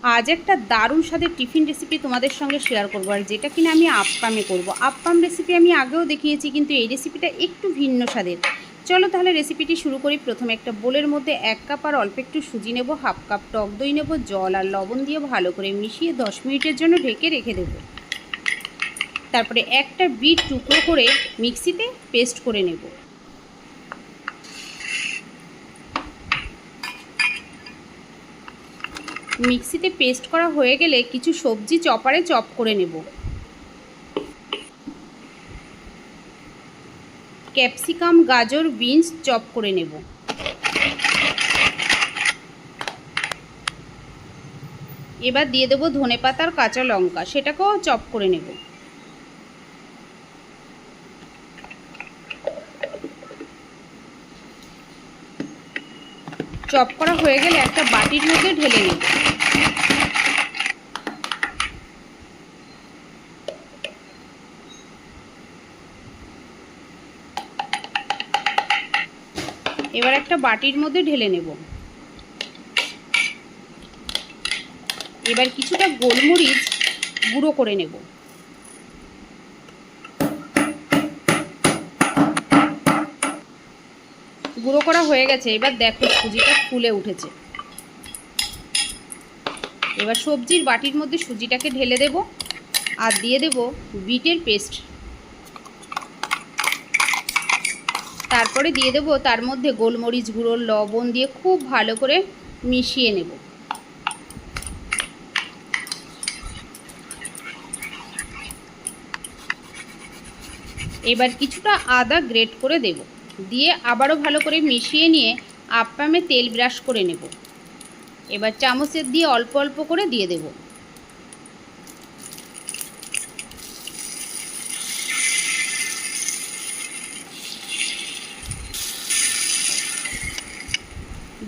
আজ একটা দারুণ স্বাদের টিফিন রেসিপি তোমাদের সঙ্গে শেয়ার করবো, আর যেটা কিনা আমি আপ্পামে করব। আপ্পাম রেসিপি আমি আগেও দেখিয়েছি, কিন্তু এই রেসিপিটা একটু ভিন্ন স্বাদের। চলো তাহলে রেসিপিটি শুরু করি। প্রথমে একটা বোলের মধ্যে 1 কাপ আর অল্প একটু সুজি নেব, 1/2 কাপ টক দই নেব, জল আর লবণ দিয়ে ভালো করে মিশিয়ে 10 মিনিটের জন্য ঢেকে রেখে দেব। তারপরে একটা বিট টুকরো করে মিক্সিতে পেস্ট করে নেব। মিক্সিতে পেস্ট করা হয়ে গেলে কিছু সবজি চপারে চপ করে নেব। ক্যাপসিকাম, গাজর, বিনস চপ করে নেব। এবার দিয়ে দেবো ধনেপাতা আর কাঁচা লঙ্কা, সেটাকেও চপ করে নেব। চপ করা হয়ে গেলে একটা বাটির মধ্যে ঢেলে নেব। এবার একটা বাটির মধ্যে ঢেলে নেব। এবার কিছুটা গোলমরিচ গুঁড়ো করে নেব। গুঁড়ো করা হয়ে গেছে। এবার দেখো সুজিটা ফুলে উঠেছে। এবার সবজির বাটির মধ্যে সুজিটাকে ঢেলে দেব আর দিয়ে দেব বিটের পেস্ট। তারপরে দিয়ে দেব তার মধ্যে গোলমরিচ গুঁড়ো, লবণ দিয়ে খুব ভালো করে মিশিয়ে নেব। এবার কিছুটা আদা গ্রেট করে দেব, দিয়ে আবারও ভালো করে মিশিয়ে নিয়ে আপ্পামে তেল ব্রাশ করে নেব। এবার চামচের দিয়ে অল্প অল্প করে দিয়ে দেব।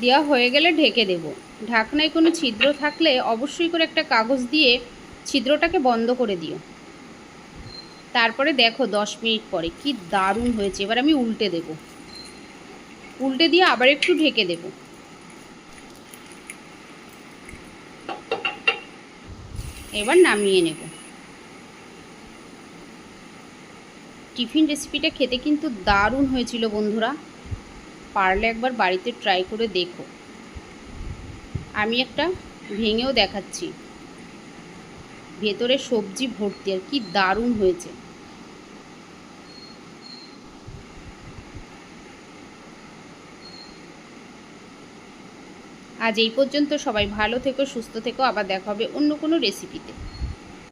দেওয়া হয়ে গেলে ঢেকে দেব। ঢাকনায় কোনো ছিদ্র থাকলে অবশ্যই করে একটা কাগজ দিয়ে ছিদ্রটাকে বন্ধ করে দিও। তারপরে দেখো 10 মিনিট পরে কি দারুণ হয়েছে। এবার আমি উল্টে দেব। উল্টে দিয়ে আবার একটু ঢেকে দেব। এবার নামিয়ে নেব। টিফিন রেসিপিটা খেতে কিন্তু দারুণ হয়েছিল বন্ধুরা, পারলে একবার বাড়িতে ট্রাই করে দেখো। আমি একটা ভেঙেও দেখাচ্ছি, ভেতরে সবজি ভর্তি, আর কি দারুণ হয়েছে। আজ এই পর্যন্ত। সবাই ভালো থেকো, সুস্থ থেকো। আবার দেখা হবে অন্য কোনো রেসিপিতে।